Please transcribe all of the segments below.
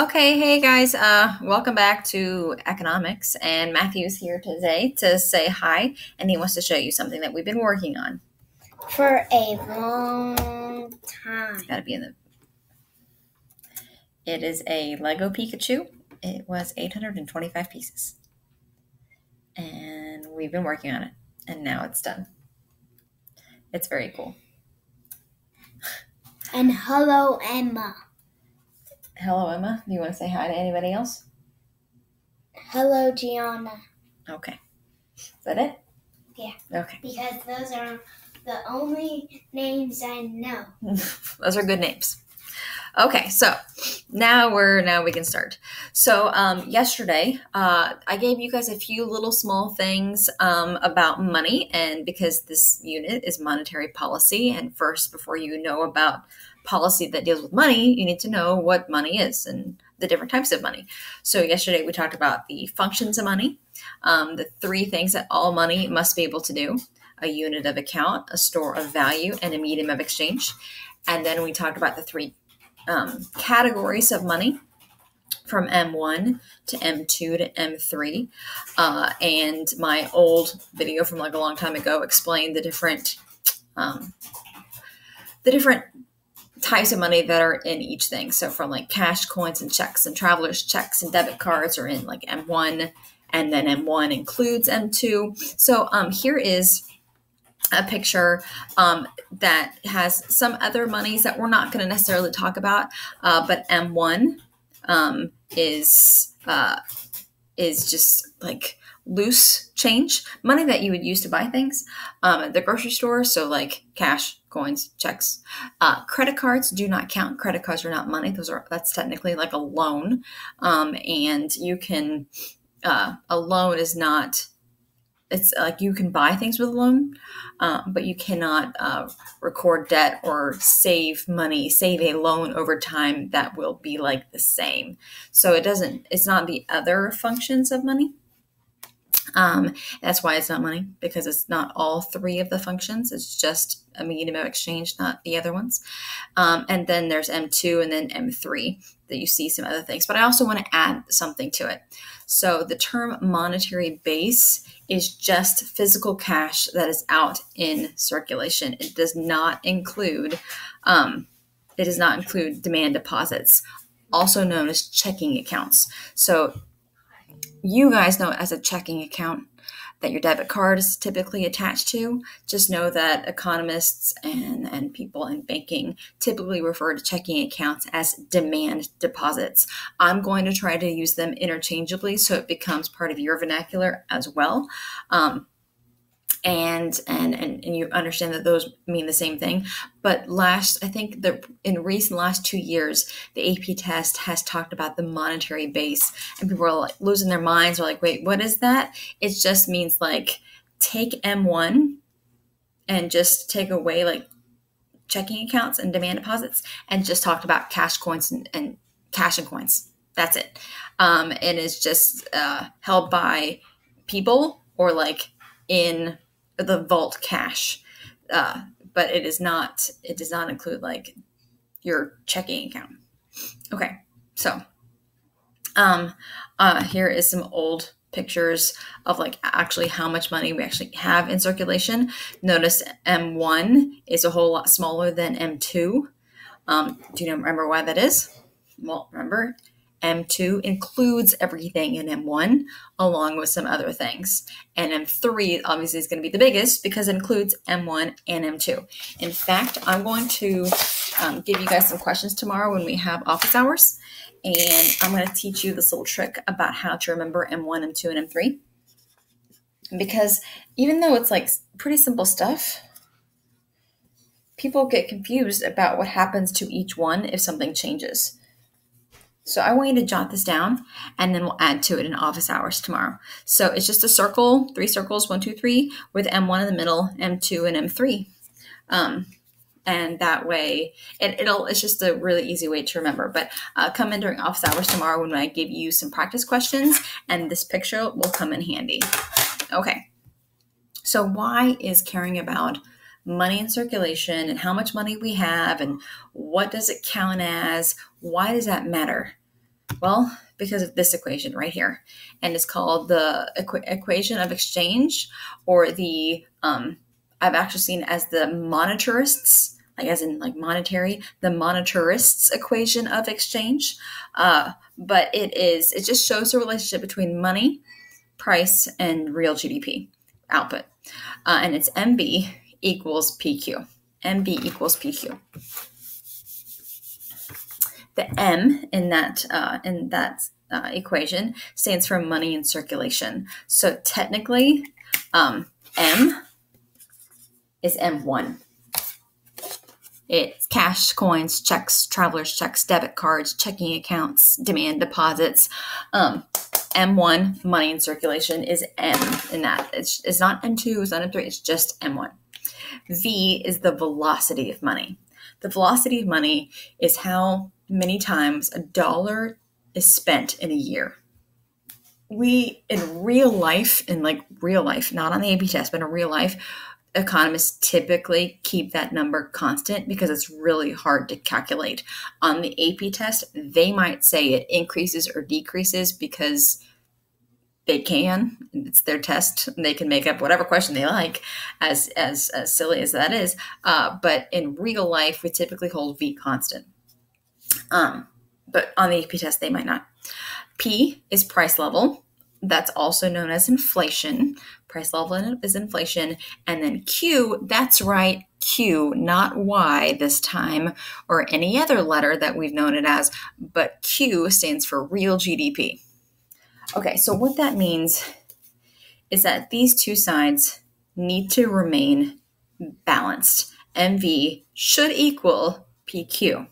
Okay, hey guys, welcome back to economics. And Matthew's here today to say hi, and he wants to show you something that we've been working on for a long time. Gotta be in the. It is a Lego Pikachu. It was 825 pieces, and we've been working on it, and now it's done. It's very cool. And hello, Emma. Hello, Emma. Do you want to say hi to anybody else? Hello, Gianna. Okay. Is that it? Yeah. Okay. Because those are the only names I know. Those are good names. Okay, so now we can start. So yesterday, I gave you guys a few little small things about money, and because this unit is monetary policy, and first, before you know about policy that deals with money, you need to know what money is and the different types of money. So yesterday we talked about the functions of money, the three things that all money must be able to do: a unit of account, a store of value, and a medium of exchange. And then we talked about the three categories of money from M1 to M2 to M3. And my old video from like a long time ago explained the different types of money that are in each thing. So from like cash, coins, and checks, and travelers' checks and debit cards are in like M1, and then M1 includes M2. So here is a picture that has some other monies that we're not going to necessarily talk about, but M1 is just like loose change, money that you would use to buy things at the grocery store. So like cash, coins, checks. Credit cards do not count. Credit cards are not money. That's technically like a loan, and you can a loan is not. It's like you can buy things with a loan, but you cannot record debt or save a loan over time that will be like the same. So it's not the other functions of money. That's why it's not money, because it's not all three of the functions. It's just a medium of exchange, not the other ones. And then there's M2 and then M3 that you see some other things. But I also want to add something to it. So the term monetary base is just physical cash that is out in circulation. It does not include demand deposits, also known as checking accounts. So you guys know it as a checking account that your debit card is typically attached to. Just know that economists and people in banking typically refer to checking accounts as demand deposits. I'm going to try to use them interchangeably so it becomes part of your vernacular as well. And you understand that those mean the same thing. But I think that in recent last 2 years, the AP test has talked about the monetary base, and people are like losing their minds. They're like, wait, what is that? It just means like take M1 and just take away like checking accounts and demand deposits and just talked about cash, coins, and cash and coins. That's it. And it's just held by people or like in the vault cash, but it does not include like your checking account. Okay, so here is some old pictures of like actually how much money we actually have in circulation. Notice M1 is a whole lot smaller than M2. Do you remember why that is? Well, remember, M2 includes everything in M1 along with some other things. And M3 obviously is going to be the biggest because it includes M1 and M2. In fact, I'm going to give you guys some questions tomorrow when we have office hours. And I'm going to teach you this little trick about how to remember M1, M2, and M3. Because even though it's like pretty simple stuff, people get confused about what happens to each one if something changes. So I want you to jot this down, and then we'll add to it in office hours tomorrow. So it's just a circle, 3 circles, 1, 2, 3, with M1 in the middle, M2, and M3. And that way, it's just a really easy way to remember. But come in during office hours tomorrow when I give you some practice questions, and this picture will come in handy. Okay. So why is caring about money in circulation and how much money we have and what does it count as? Why does that matter? Well, because of this equation right here, and it's called the equation of exchange, or the I've actually seen as the monetarists, like as in like monetary, the monetarists equation of exchange. But it just shows the relationship between money, price, and real GDP output, and it's MB equals PQ. MB equals PQ. The M in that equation stands for money in circulation. So technically, M is M1. It's cash, coins, checks, traveler's checks, debit cards, checking accounts, demand deposits. M1, money in circulation, is M in that. It's not M2, it's not M3, it's just M1. V is the velocity of money. The velocity of money is how many times a dollar is spent in a year. We, in real life, not on the AP test, but in real life, economists typically keep that number constant because it's really hard to calculate. On the AP test, they might say it increases or decreases because they can. It's their test. They can make up whatever question they like, as silly as that is. But in real life, we typically hold V constant. But on the AP test, they might not. P is price level. That's also known as inflation. Price level is inflation. And then Q, that's right, Q, not Y this time, or any other letter that we've known it as, but Q stands for real GDP. Okay, so what that means is that these two sides need to remain balanced. MV should equal PQ.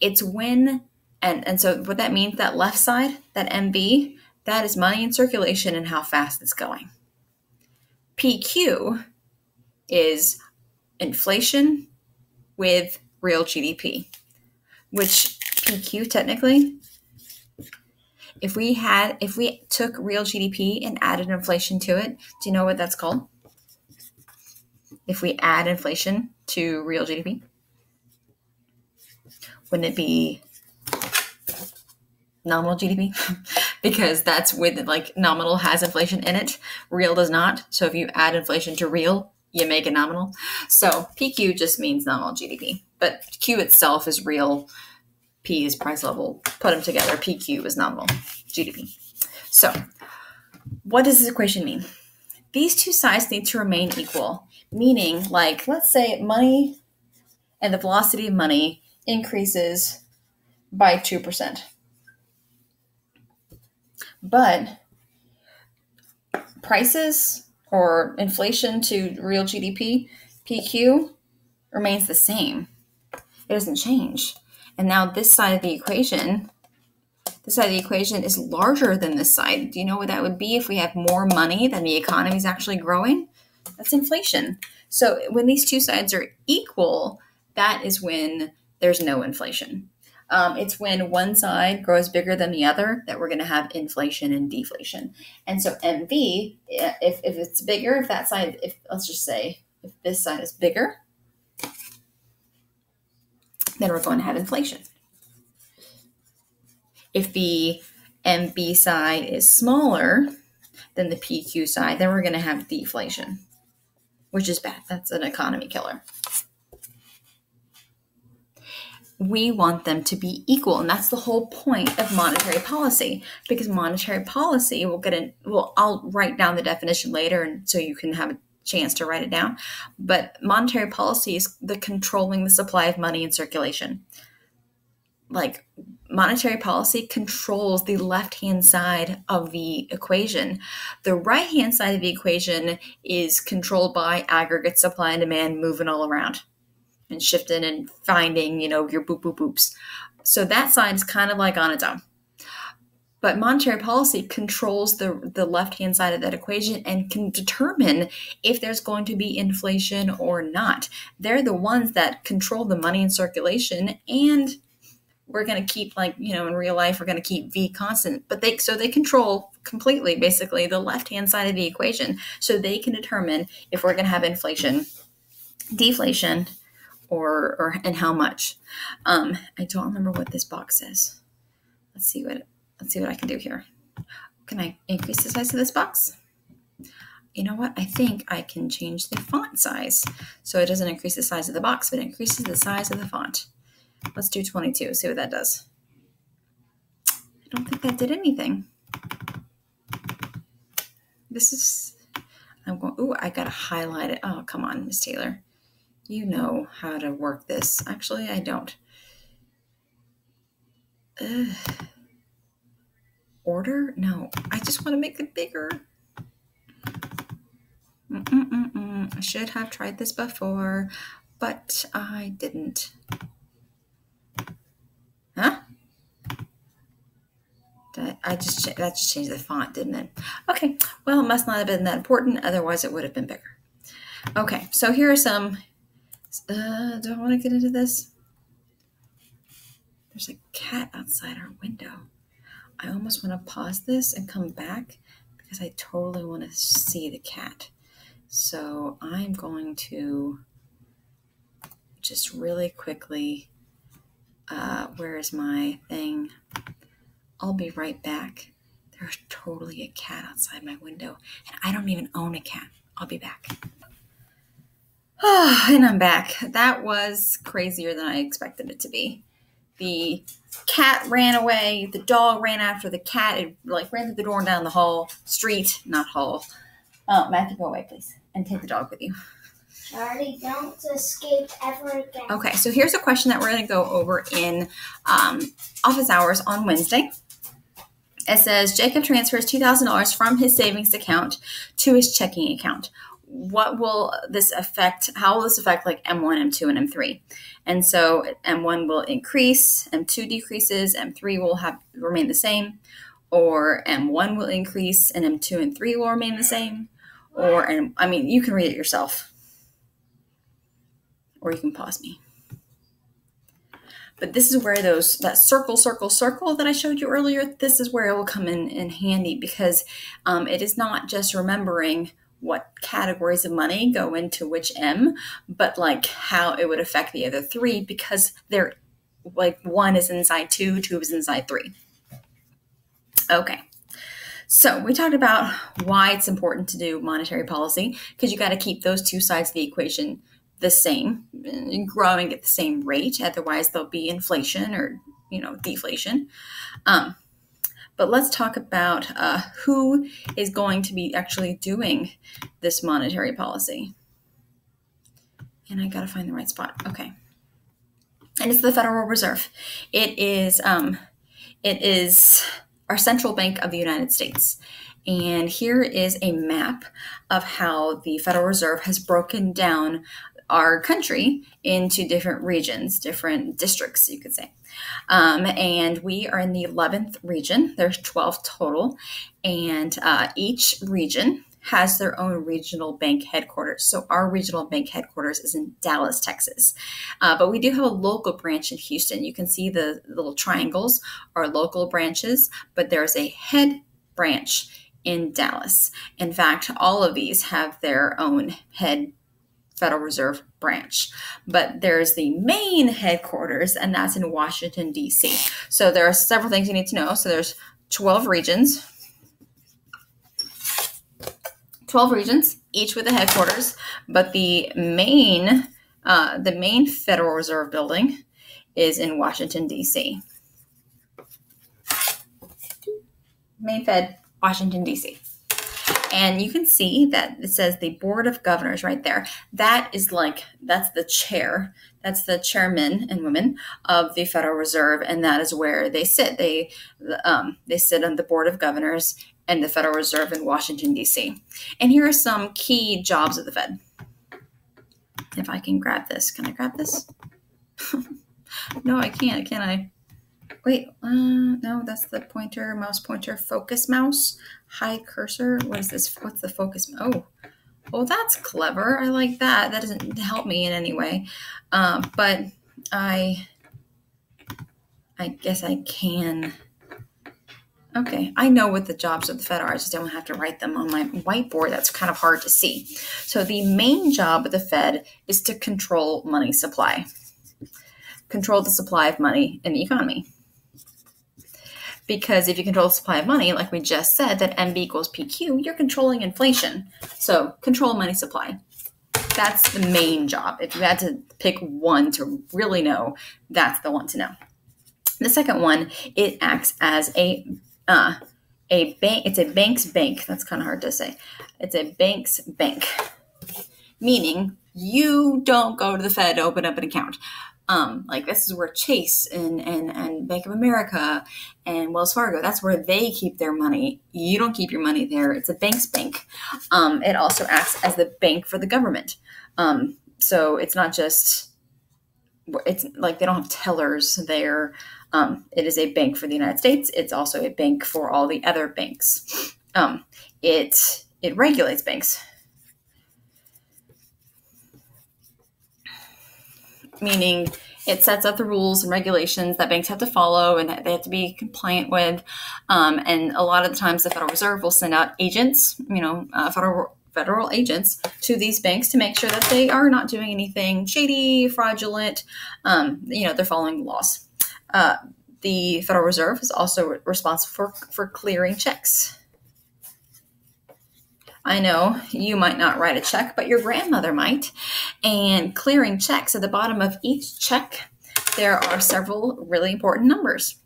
It's when, and so what that means, that left side, that MV, that is money in circulation and how fast it's going. PQ is inflation with real GDP, which PQ technically, if we took real GDP and added inflation to it, do you know what that's called? If we add inflation to real GDP, wouldn't it be nominal GDP? Because that's with, like, nominal has inflation in it, real does not. So if you add inflation to real, you make it nominal. So PQ just means nominal GDP, but Q itself is real. P is price level. Put them together. PQ is nominal GDP. So what does this equation mean? These two sides need to remain equal, meaning, like, let's say money and the velocity of money increases by 2%. But prices or inflation to real GDP, PQ, remains the same. It doesn't change. And now this side of the equation is larger than this side. Do you know what that would be if we have more money than the economy is actually growing? That's inflation. So when these two sides are equal, that is when there's no inflation. It's when one side grows bigger than the other that we're going to have inflation and deflation. And so MV, if it's bigger, if that side, let's just say if this side is bigger, then we're going to have inflation. If the MB side is smaller than the PQ side, then we're going to have deflation, which is bad. That's an economy killer. We want them to be equal, and that's the whole point of monetary policy, because monetary policy, I'll write down the definition later, and so you can have a chance to write it down. But monetary policy is the controlling the supply of money in circulation. Like, monetary policy controls the left-hand side of the equation. The right-hand side of the equation is controlled by aggregate supply and demand moving all around and shifting and finding, your boop, boop, boops. So that side is kind of like on its own. But monetary policy controls the left-hand side of that equation and can determine if there's going to be inflation or not. They're the ones that control the money in circulation, and we're going to keep, in real life, we're going to keep V constant. But they control completely, basically, the left-hand side of the equation. So they can determine if we're going to have inflation, deflation, and how much. I don't remember what this box says. let's see what I can do here. Can I increase the size of this box? You know what? I think I can change the font size. So it doesn't increase the size of the box, but it increases the size of the font. Let's do 22, see what that does. I don't think that did anything. This is, I'm going, ooh, I gotta highlight it. Oh, come on, Miss Taylor. You know how to work this. Actually, I don't. Order? No, I just want to make it bigger. I should have tried this before, but I didn't. Huh? That just changed the font, didn't it? Okay, well, it must not have been that important. Otherwise, it would have been bigger. Okay, so here are some. Do I want to get into this? There's a cat outside our window. I almost want to pause this and come back because I totally want to see the cat. So I'm going to just really quickly, where is my thing? I'll be right back. There's totally a cat outside my window, and I don't even own a cat. I'll be back. And I'm back. That was crazier than I expected it to be. The cat ran away. The dog ran after the cat. It ran through the door and down the hall. Street, not hall. Matthew, go away, please. And take the dog with you. Charlie, don't escape ever again. Okay, so here's a question that we're going to go over in office hours on Wednesday. It says, Jacob transfers $2,000 from his savings account to his checking account. What will this affect? How will this affect like M1, M2, and M3? And so M1 will increase, M2 decreases, M3 will remain the same, or M1 will increase and M2 and 3 will remain the same, or, and I mean, you can read it yourself, or you can pause me. But this is where that circle that I showed you earlier, this is where it will come in handy, because it is not just remembering what categories of money go into which M, but like how it would affect the other three, because they're like one is inside two is inside three. Okay. So we talked about why it's important to do monetary policy, because you got to keep those two sides of the equation the same, growing at the same rate. Otherwise, there'll be inflation or, deflation. But let's talk about who is going to be actually doing this monetary policy. And I got to find the right spot. Okay. And it's the Federal Reserve. It is our central bank of the United States. And here is a map of how the Federal Reserve has broken down our country into different regions, different districts, you could say. And we are in the 11th region. There's 12 total. And each region has their own regional bank headquarters. So our regional bank headquarters is in Dallas, Texas. But we do have a local branch in Houston. You can see the little triangles are local branches, but there's a head branch in Dallas. In fact, all of these have their own head Federal Reserve branch, but there's the main headquarters, and that's in Washington, D.C. So there are several things you need to know. So there's 12 regions, each with a headquarters, but the main Federal Reserve building is in Washington, D.C. Main Fed, Washington, D.C. And you can see that it says the Board of Governors right there. That's the chair. That's the chairman and women of the Federal Reserve, and that is where they sit. They sit on the Board of Governors and the Federal Reserve in Washington, D.C. And here are some key jobs of the Fed. If I can grab this. Can I grab this? No, I can't. Can I? Wait, no, that's the pointer, mouse pointer, focus mouse, hide cursor. What is this? What's the focus? Oh, that's clever. I like that. That doesn't help me in any way. But I guess I can. Okay, I know what the jobs of the Fed are. I just don't have to write them on my whiteboard. That's kind of hard to see. So the main job of the Fed is to control money supply. Control the supply of money in the economy. because if you control the supply of money, like we just said, that MB equals PQ, you're controlling inflation. So control money supply. That's the main job. If you had to pick one to really know, that's the one to know. The second one, it acts as a bank. It's a bank's bank. That's kind of hard to say. It's a bank's bank, meaning you don't go to the Fed to open up an account. Like this is where Chase and Bank of America and Wells Fargo, that's where they keep their money. You don't keep your money there. It's a bank's bank. It also acts as the bank for the government. So it's not just, it's like they don't have tellers there. It is a bank for the United States. It's also a bank for all the other banks. It regulates banks. Meaning it sets up the rules and regulations that banks have to follow and that they have to be compliant with. And a lot of the times the Federal Reserve will send out agents, federal agents to these banks to make sure that they are not doing anything shady, fraudulent. They're following the laws. The Federal Reserve is also responsible for clearing checks. I know you might not write a check, but your grandmother might. And clearing checks, at the bottom of each check, there are several really important numbers.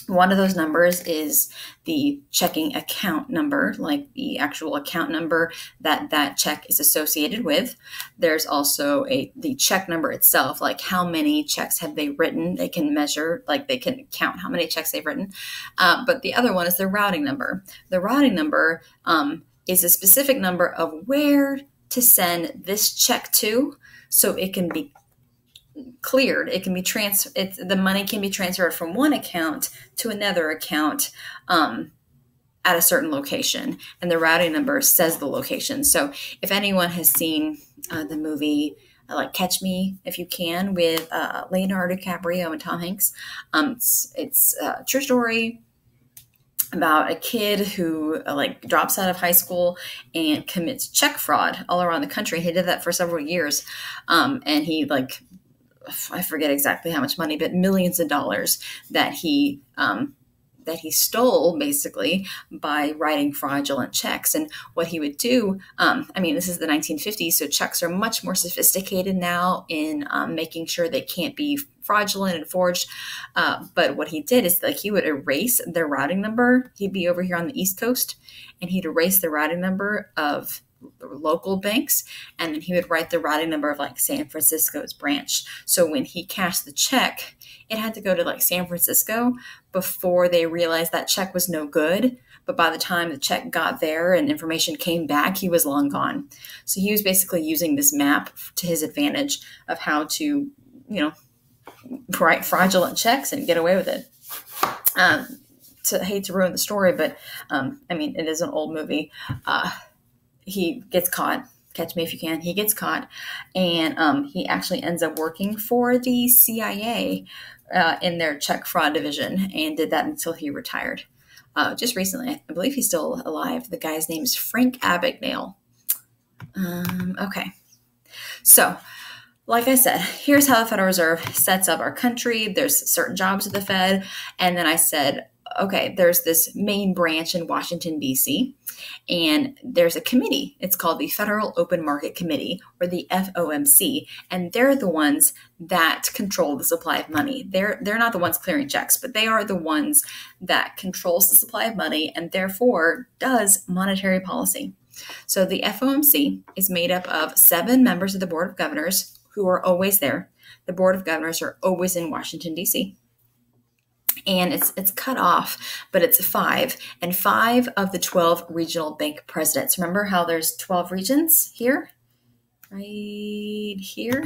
One of those numbers is the checking account number, like the actual account number that check is associated with. There's also the check number itself, like how many checks have they written. They can measure, like they can count how many checks they've written. But the other one is the routing number. The routing number is a specific number of where to send this check to so it can be cleared. It can be the money can be transferred from one account to another account at a certain location, and the routing number says the location. So if anyone has seen the movie like Catch Me If You Can with Leonardo DiCaprio and Tom Hanks, it's a true story about a kid who drops out of high school and commits check fraud all around the country. He did that for several years, and he I forget exactly how much money, but millions of dollars that he stole basically by writing fraudulent checks. And what he would do, this is the 1950s, so checks are much more sophisticated now in making sure they can't be fraudulent and forged. But what he did is he would erase their routing number. He'd be over here on the East Coast, and he'd erase the routing number of local banks, and then he would write the routing number of San Francisco's branch. So when he cashed the check, it had to go to San Francisco before they realized that check was no good. But by the time the check got there and information came back, he was long gone. So he was basically using this map to his advantage of how to, write fraudulent checks and get away with it. I hate to ruin the story, but it is an old movie. He gets caught. Catch Me If You Can. He gets caught, and he actually ends up working for the CIA in their check fraud division, and did that until he retired. Just recently, I believe he's still alive. The guy's name is Frank Abagnale. Okay. So, like I said, here's how the Federal Reserve sets up our country. There's certain jobs at the Fed, and then I said, okay, there's this main branch in Washington, D.C., and there's a committee. It's called the Federal Open Market Committee, or the FOMC, and they're the ones that control the supply of money. They're not the ones clearing checks, but they are the ones that controls the supply of money and therefore does monetary policy. So the FOMC is made up of 7 members of the Board of Governors who are always there. The Board of Governors are always in Washington, D.C., and it's cut off, but it's 5, and 5 of the 12 regional bank presidents. Remember how there's 12 regions here? Right here.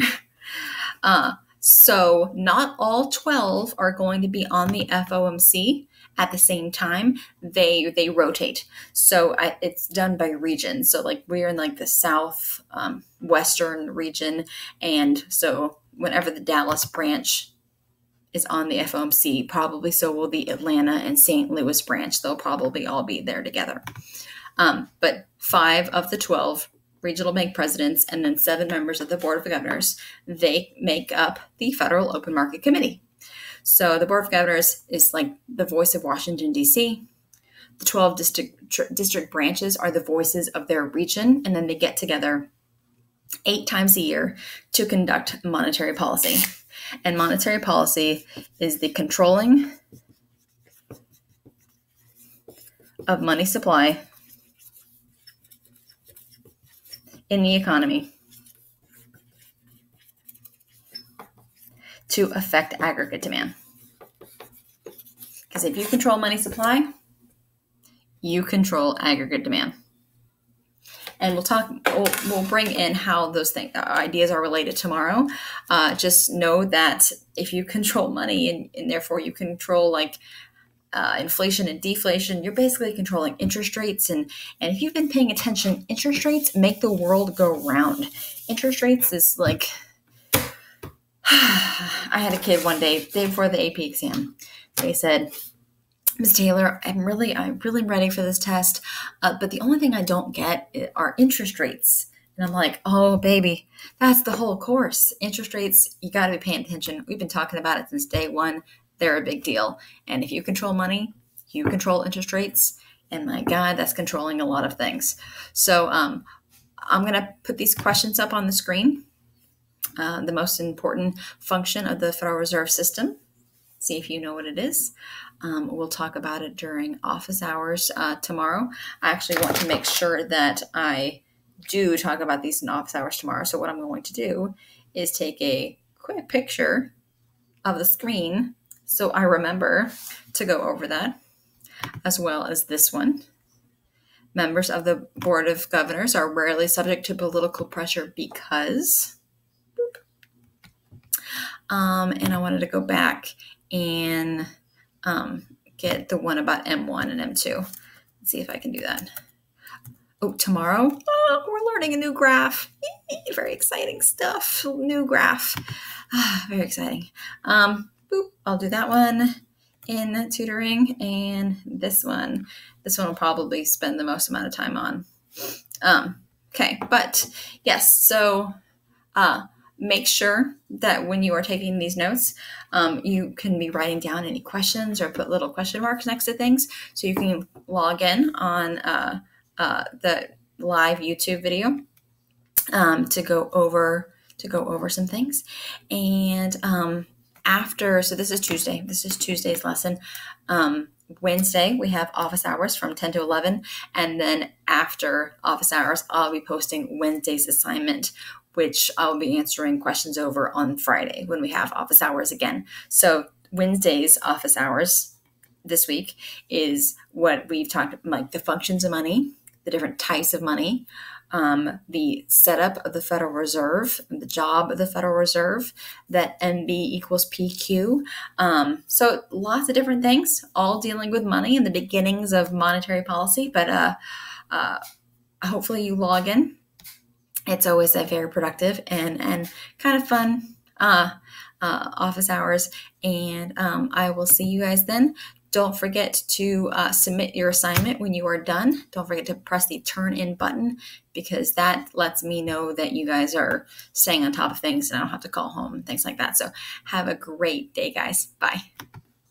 So not all 12 are going to be on the FOMC at the same time. They rotate. So it's done by region. So we're in the South Western region, and so whenever the Dallas branch is on the FOMC, probably so will the Atlanta and St. Louis branch. They'll probably all be there together. But 5 of the 12 regional bank presidents and then 7 members of the Board of Governors, they make up the Federal Open Market Committee. So the Board of Governors is like the voice of Washington, D.C. The 12 district branches are the voices of their region, and then they get together 8 times a year to conduct monetary policy. And monetary policy is the controlling of money supply in the economy to affect aggregate demand. Because if you control money supply, you control aggregate demand. And we'll bring in how those ideas are related tomorrow. Just know that if you control money and therefore you control inflation and deflation, you're basically controlling interest rates. And if you've been paying attention, interest rates make the world go round. Interest rates is like, I had a kid one day before the AP exam. They said, Ms. Taylor, I'm really ready for this test, but the only thing I don't get are interest rates. And I'm like, oh, baby, that's the whole course. Interest rates, you got to be paying attention. We've been talking about it since day one. They're a big deal. And if you control money, you control interest rates. And my God, that's controlling a lot of things. So I'm going to put these questions up on the screen. The most important function of the Federal Reserve System. See if you know what it is. We'll talk about it during office hours tomorrow. I actually want to make sure that I do talk about these in office hours tomorrow. So what I'm going to do is take a quick picture of the screen so I remember to go over that, as well as this one. Members of the Board of Governors are rarely subject to political pressure because... and I wanted to go back and get the one about M1 and M2. Let's see if I can do that. Oh, tomorrow, we're learning a new graph. Very exciting stuff. New graph. Very exciting. I'll do that one in tutoring, and this one will probably spend the most amount of time on. Okay, but yes, so make sure that when you are taking these notes, you can be writing down any questions or put little question marks next to things, so you can log in on the live YouTube video to go over some things. And so this is Tuesday. This is Tuesday's lesson. Wednesday, we have office hours from 10 to 11. And then after office hours, I'll be posting Wednesday's assignment, which I'll be answering questions over on Friday when we have office hours again. So Wednesday's office hours this week is what we've talked about, like the functions of money, the different types of money, the setup of the Federal Reserve, the job of the Federal Reserve, that MB equals PQ. So lots of different things, all dealing with money and the beginnings of monetary policy. But hopefully you log in. It's always a very productive and kind of fun office hours. And I will see you guys then. Don't forget to submit your assignment when you are done. Don't forget to press the turn in button, because that lets me know that you guys are staying on top of things and I don't have to call home and things like that. So have a great day, guys. Bye.